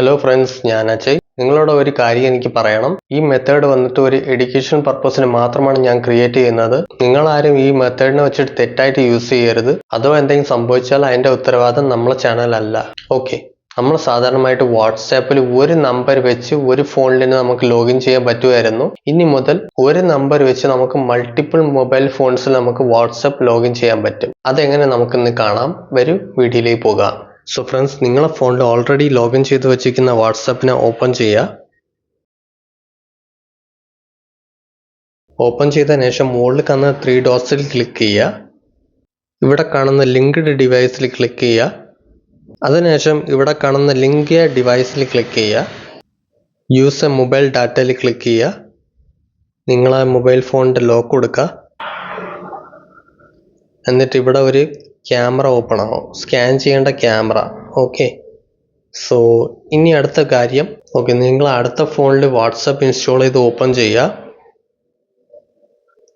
Hello friends, ഞാൻ അജയ്. നിങ്ങളോട് ഒരു കാര്യം എനിക്ക് പറയണം. ഈ മെത്തേഡ് വന്നിട്ട് ഒരു എഡ്യൂക്കേഷൻ പർപ്പസിന് മാത്രമാണ് ഞാൻ ക്രിയേറ്റ് ചെയ്യുന്നത്. നിങ്ങൾ ആരും ഈ മെത്തേഡിനെ വെച്ചിട്ട് തെറ്റായിട്ട് യൂസ് ചെയ്യരുത്. അതോ എന്തെങ്കിലും സംഭവിച്ചാൽ അതിന്റെ ഉത്തരവാദിത്തം നമ്മളെ ചാനലല്ല. ഓക്കെ, നമ്മൾ സാധാരണമായിട്ട് വാട്സാപ്പിൽ ഒരു നമ്പർ വെച്ച് ഒരു ഫോണിൽ നമുക്ക് ലോഗിൻ ചെയ്യാൻ പറ്റുമായിരുന്നു. ഇനി മുതൽ ഒരു നമ്പർ വെച്ച് നമുക്ക് മൾട്ടിപ്പിൾ മൊബൈൽ ഫോൺസിൽ നമുക്ക് വാട്സാപ്പ് ലോഗിൻ ചെയ്യാൻ പറ്റും. അതെങ്ങനെ നമുക്കിന്ന് കാണാം. വരൂ, വീഡിയോയിലേക്ക് പോകാം. സോ ഫ്രണ്ട്സ്, നിങ്ങളെ ഫോണിൽ ഓൾറെഡി ലോഗിൻ ചെയ്ത് വെച്ചിരിക്കുന്ന വാട്സാപ്പിനെ ഓപ്പൺ ചെയ്യുക. ഓപ്പൺ ചെയ്തതിനു ശേഷം മുകളിൽ കാണുന്ന 3 ഡോട്ട്സിൽ ക്ലിക്ക് ചെയ്യുക. ഇവിടെ കാണുന്ന ലിങ്ക്ഡ് ഡിവൈസിൽ ക്ലിക്ക് ചെയ്യുക. അതിനുശേഷം ഇവിടെ കാണുന്ന ലിങ്ക് എ ഡിവൈസിൽ ക്ലിക്ക് ചെയ്യുക. യൂസ് എ മൊബൈൽ ഡാറ്റയിൽ ക്ലിക്ക് ചെയ്യുക. നിങ്ങളെ മൊബൈൽ ഫോണിൻ്റെ ലോക്ക് കൊടുക്കുക. എന്നിട്ട് ഇവിടെ ഒരു ക്യാമറ ഓപ്പൺ ആവും, സ്കാൻ ചെയ്യേണ്ട ക്യാമറ. ഓക്കെ, സോ ഇനി അടുത്ത കാര്യം, ഓക്കെ, നിങ്ങൾ അടുത്ത ഫോണിൽ വാട്സാപ്പ് ഇൻസ്റ്റാൾ ചെയ്ത് ഓപ്പൺ ചെയ്യുക.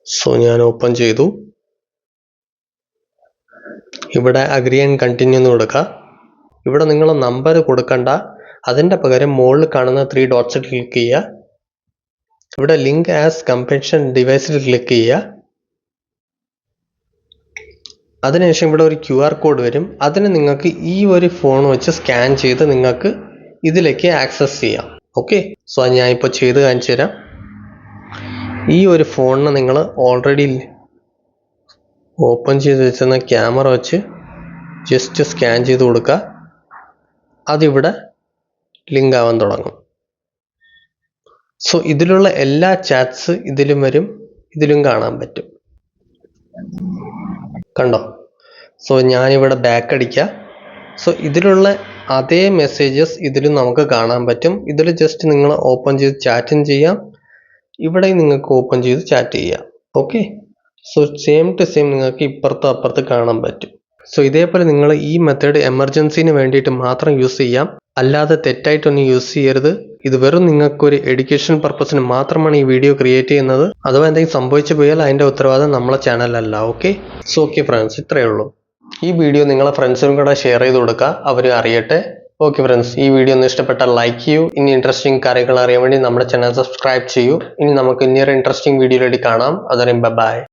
സോ ഞാൻ ഓപ്പൺ ചെയ്തു. ഇവിടെ അഗ്രി ആൻഡ് കണ്ടിന്യൂ എന്ന് കൊടുക്കുക. ഇവിടെ നിങ്ങൾ നമ്പർ കൊടുക്കണ്ട, അതിൻ്റെ പകരം മുകളിൽ കാണുന്ന 3 ഡോട്ട്സിൽ ക്ലിക്ക് ചെയ്യുക. ഇവിടെ ലിങ്ക് ആസ് കമ്പനിഷൻ ഡിവൈസിൽ ക്ലിക്ക് ചെയ്യുക. അതിനുശേഷം ഇവിടെ ഒരു QR കോഡ് വരും. അതിന് നിങ്ങൾക്ക് ഈ ഒരു ഫോൺ വെച്ച് സ്കാൻ ചെയ്ത് നിങ്ങൾക്ക് ഇതിലേക്ക് ആക്സസ് ചെയ്യാം. ഓക്കെ, സോ ഞാൻ ഇപ്പോൾ ചെയ്ത് കാണിച്ചു തരാം. ഈ ഒരു ഫോണിന് നിങ്ങൾ ഓൾറെഡി ഓപ്പൺ ചെയ്ത് വെച്ചിരുന്ന ക്യാമറ വെച്ച് ജസ്റ്റ് സ്കാൻ ചെയ്ത് കൊടുക്കുക. അതിവിടെ ലിങ്ക് ആവാൻ തുടങ്ങും. സോ ഇതിലുള്ള എല്ലാ ചാറ്റ്സ് ഇതിലും വരും, ഇതിലും കാണാൻ പറ്റും. കണ്ടോ? സോ ഞാനിവിടെ ബാക്ക് അടിക്കുക. സോ ഇതിലുള്ള അതേ മെസ്സേജസ് ഇതിലും നമുക്ക് കാണാൻ പറ്റും. ഇതിൽ ജസ്റ്റ് നിങ്ങൾ ഓപ്പൺ ചെയ്ത് ചാറ്റും ചെയ്യാം, ഇവിടെ നിങ്ങൾക്ക് ഓപ്പൺ ചെയ്ത് ചാറ്റ് ചെയ്യാം. Okay, so same to same നിങ്ങൾക്ക് ഇപ്പുറത്തും അപ്പുറത്ത് കാണാൻ പറ്റും. സോ ഇതേപോലെ നിങ്ങൾ ഈ മെത്തേഡ് എമർജൻസിന് വേണ്ടിയിട്ട് മാത്രം യൂസ് ചെയ്യാം, അല്ലാതെ തെറ്റായിട്ടൊന്നും യൂസ് ചെയ്യരുത്. ഇത് വെറും നിങ്ങൾക്കൊരു എഡ്യൂക്കേഷൻ പർപ്പസിന് മാത്രമാണ് ഈ വീഡിയോ ക്രിയേറ്റ് ചെയ്യുന്നത്. അഥവാ എന്തെങ്കിലും സംഭവിച്ചു പോയാൽ അതിൻ്റെ ഉത്തരവാദിത്തം നമ്മളെ ചാനലല്ല. ഓക്കെ, സോ ഓക്കെ ഫ്രണ്ട്സ്, ഇത്രയേ ഉള്ളൂ. ഈ വീഡിയോ നിങ്ങളെ ഫ്രണ്ട്സിനും കൂടെ ഷെയർ ചെയ്ത് കൊടുക്കുക, അവർ അറിയട്ടെ. ഓക്കെ ഫ്രണ്ട്സ്, ഈ വീഡിയോ ഒന്ന് ഇഷ്ടപ്പെട്ടാൽ ലൈക്ക് ചെയ്യൂ. ഇനി ഇൻട്രസ്റ്റിംഗ് കാര്യങ്ങൾ അറിയാൻ വേണ്ടി നമ്മുടെ ചാനൽ സബ്സ്ക്രൈബ് ചെയ്യൂ. ഇനി നമുക്ക് ഇനിയൊരു ഇൻട്രസ്റ്റിംഗ് വീഡിയോയിലേക്ക് കാണാം. അതുവരെയും ബൈ.